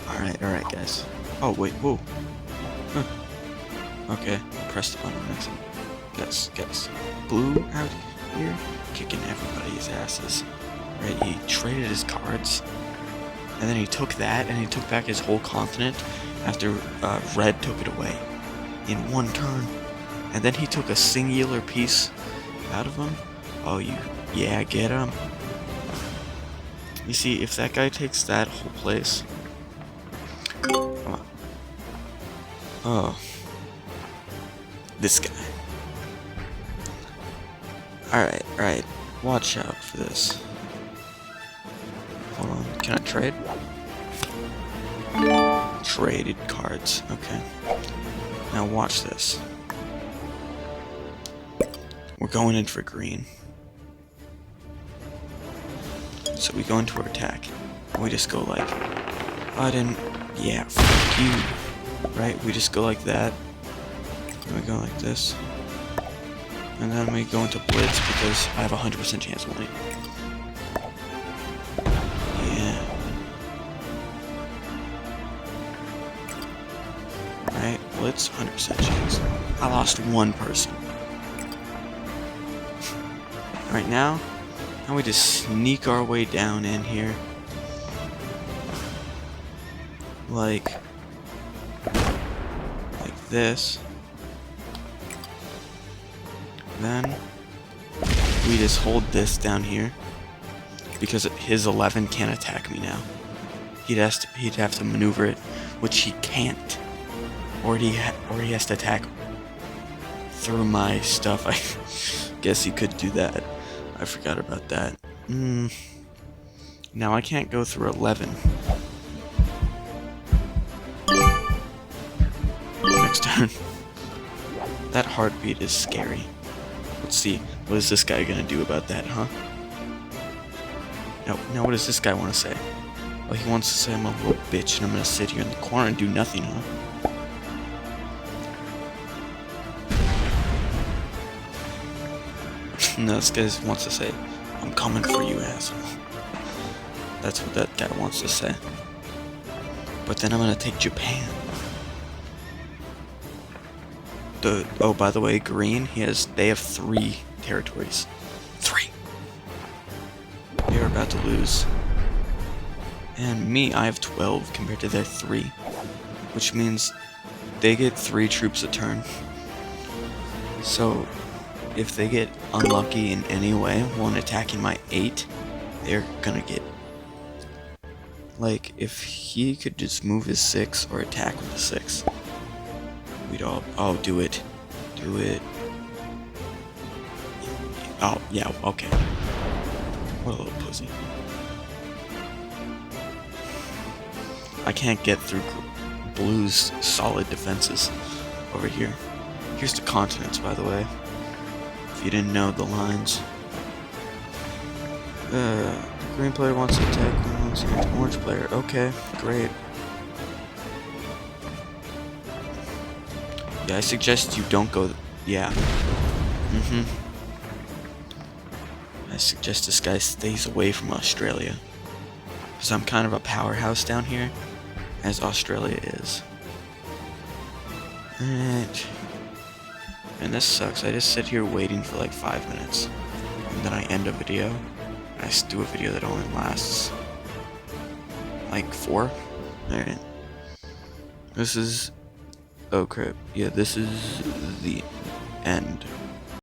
Alright, guys. Oh, wait, whoa. Huh. Okay, press the button next time. Guys. Blue out here, kicking everybody's asses. Right, he traded his cards, and then he took that, and he took back his whole continent after Red took it away in one turn. And then he took a singular piece out of him. Oh, yeah, get him. You see, if that guy takes that whole place... Come on. Oh. This guy. Alright. Watch out for this. Hold on. Can I trade? Traded cards. Okay. Now watch this. We're going in for green. So we go into our attack. And we just go like... Yeah, fuck you. Right? We just go like that. And we go like this. And then we go into blitz because I have a 100% chance of winning. Yeah. Right? Blitz, 100% chance. I lost one person. Right now we just sneak our way down in here. Like this. Then we just hold this down here because his 11 can't attack me now. He'd have to maneuver it, which he can't, or he has to attack through my stuff. I guess he could do that. I forgot about that. Now I can't go through 11. Next turn. That heartbeat is scary. Let's see, what is this guy gonna do about that, huh? Now what does this guy want to say? Oh, he wants to say I'm a little bitch and I'm gonna sit here in the corner and do nothing, huh? No, this guy wants to say, I'm coming for you, asshole. That's what that guy wants to say. But then I'm gonna take Japan. Oh, by the way, green, they have 3 territories. 3! We are about to lose. And me, I have 12 compared to their 3. Which means they get 3 troops a turn. So, if they get unlucky in any way when attacking my 8, they're gonna get... Like, if he could just move his 6 or attack with a 6, we'd all... Oh, do it. Do it. Oh, yeah, okay. What a little pussy. I can't get through Blue's solid defenses over here. Here's the continents, by the way. If you didn't know the lines. The green player wants to attack the orange player. Okay, great. Yeah, I suggest you don't go... Yeah. I suggest this guy stays away from Australia. Because I'm kind of a powerhouse down here, as Australia is. Alright. And this sucks. I just sit here waiting for like 5 minutes. And then I end a video. And I do a video that only lasts like 4. Alright. This is... Oh crap. Yeah, this is the end.